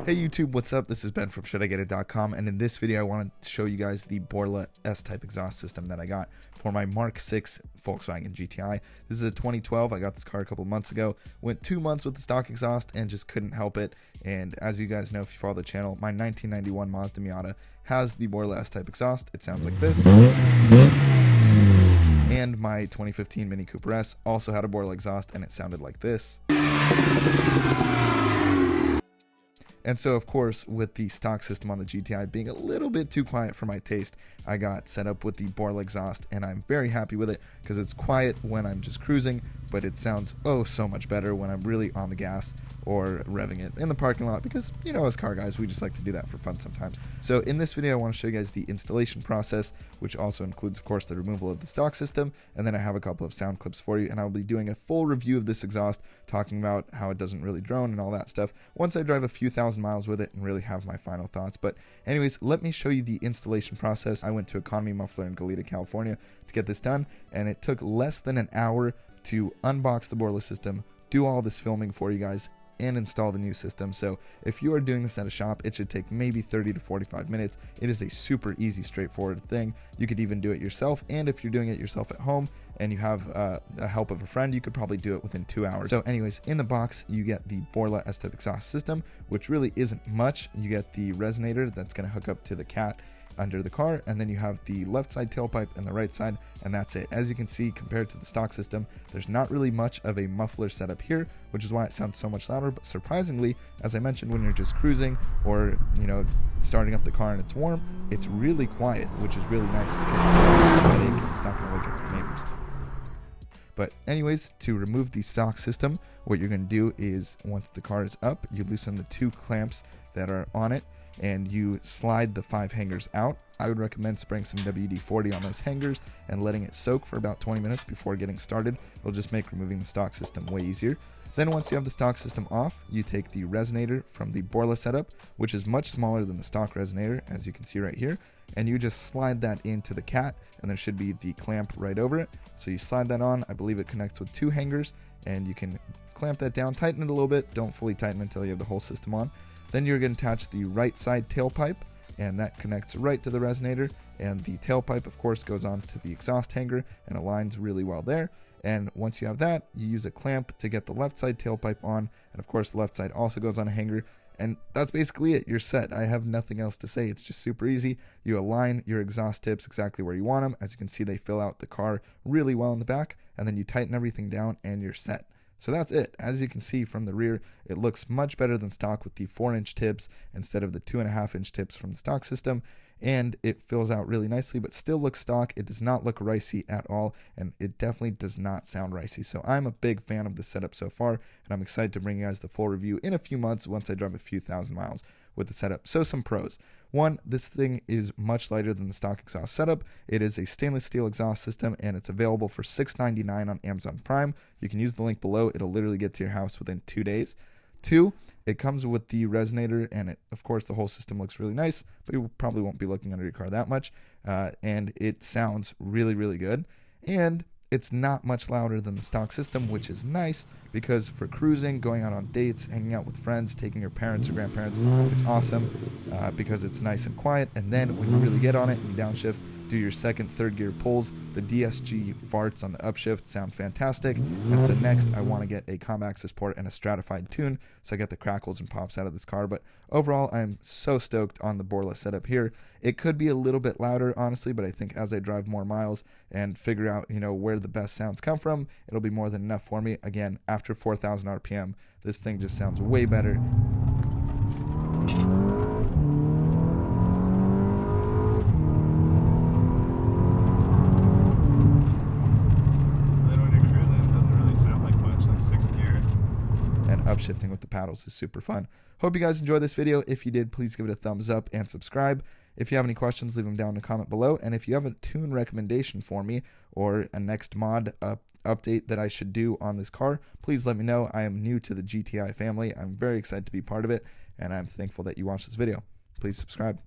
Hey YouTube, what's up? This is Ben from shouldigetit.com, and in this video I want to show you guys the Borla S-type exhaust system that I got for my Mark 6 Volkswagen GTI. This is a 2012. I got this car a couple months ago. Went 2 months with the stock exhaust and just couldn't help it. And as you guys know, if you follow the channel, my 1991 Mazda Miata has the Borla S-type exhaust. It sounds like this. And my 2015 Mini Cooper S also had a Borla exhaust, and it sounded like this. And so, of course, with the stock system on the GTI being a little bit too quiet for my taste, I got set up with the Borla exhaust, and I'm very happy with it because it's quiet when I'm just cruising, but it sounds oh so much better when I'm really on the gas or revving it in the parking lot because, you know, as car guys, we just like to do that for fun sometimes. So in this video, I want to show you guys the installation process, which also includes, of course, the removal of the stock system, and then I have a couple of sound clips for you, and I'll be doing a full review of this exhaust, talking about how it doesn't really drone and all that stuff once I drive a few thousand miles with it and really have my final thoughts. But anyways, let me show you the installation process. I went to Economy Muffler in Goleta, California to get this done, and it took less than an hour to unbox the Borla system, do all this filming for you guys, and install the new system. So if you are doing this at a shop, it should take maybe 30 to 45 minutes. It is a super easy, straightforward thing. You could even do it yourself, and if you're doing it yourself at home and you have a help of a friend, you could probably do it within 2 hours. So anyways, in the box you get the Borla S-type exhaust system, which really isn't much. You get the resonator that's going to hook up to the cat under the car, and then you have the left side tailpipe and the right side, and that's it. As you can see, compared to the stock system, there's not really much of a muffler setup here, which is why it sounds so much louder. But surprisingly, as I mentioned, when you're just cruising or, you know, starting up the car and it's warm, it's really quiet, which is really nice because it's not going to wake up your neighbors. But anyways, to remove the stock system, what you're going to do is once the car is up, you loosen the 2 clamps that are on it, and you slide the 5 hangers out. I would recommend spraying some WD-40 on those hangers and letting it soak for about 20 minutes before getting started. It'll just make removing the stock system way easier. Then once you have the stock system off, you take the resonator from the Borla setup, which is much smaller than the stock resonator, as you can see right here, and you just slide that into the cat, and there should be the clamp right over it. So you slide that on. I believe it connects with 2 hangers, and you can clamp that down, tighten it a little bit. Don't fully tighten until you have the whole system on. Then you're going to attach the right side tailpipe, and that connects right to the resonator, and the tailpipe of course goes on to the exhaust hanger and aligns really well there. And once you have that, you use a clamp to get the left side tailpipe on, and of course the left side also goes on a hanger, and that's basically it. You're set. I have nothing else to say. It's just super easy. You align your exhaust tips exactly where you want them. As you can see, they fill out the car really well in the back, and then you tighten everything down and you're set. So that's it. As you can see from the rear, it looks much better than stock with the 4-inch tips instead of the 2.5-inch tips from the stock system, and it fills out really nicely, but still looks stock. It does not look ricey at all, and it definitely does not sound ricey. So I'm a big fan of the setup so far, and I'm excited to bring you guys the full review in a few months once I drive a few thousand miles with the setup. So some pros. One, this thing is much lighter than the stock exhaust setup. It is a stainless steel exhaust system, and it's available for $6.99 on Amazon Prime. You can use the link below. It'll literally get to your house within 2 days. 2, it comes with the resonator, and it, of course, the whole system looks really nice, but you probably won't be looking under your car that much. And it sounds really, really good. And it's not much louder than the stock system, which is nice because for cruising, going out on dates, hanging out with friends, taking your parents or grandparents, it's awesome because it's nice and quiet. And then when you really get on it and you downshift, do your second, third gear pulls, the DSG farts on the upshift sound fantastic. And so next I want to get a comb access port and a stratified tune so I get the crackles and pops out of this car. But overall, I'm so stoked on the Borla setup here. It could be a little bit louder, honestly, but I think as I drive more miles and figure out, you know, where the best sounds come from, it'll be more than enough for me. Again, after 4,000 RPM, this thing just sounds way better. Upshifting with the paddles is super fun. Hope you guys enjoyed this video. If you did, please give it a thumbs up and subscribe. If you have any questions, leave them down in the comment below. And if you have a tune recommendation for me or a next mod update that I should do on this car, please let me know. I am new to the GTI family. I'm very excited to be part of it, and I'm thankful that you watched this video. Please subscribe.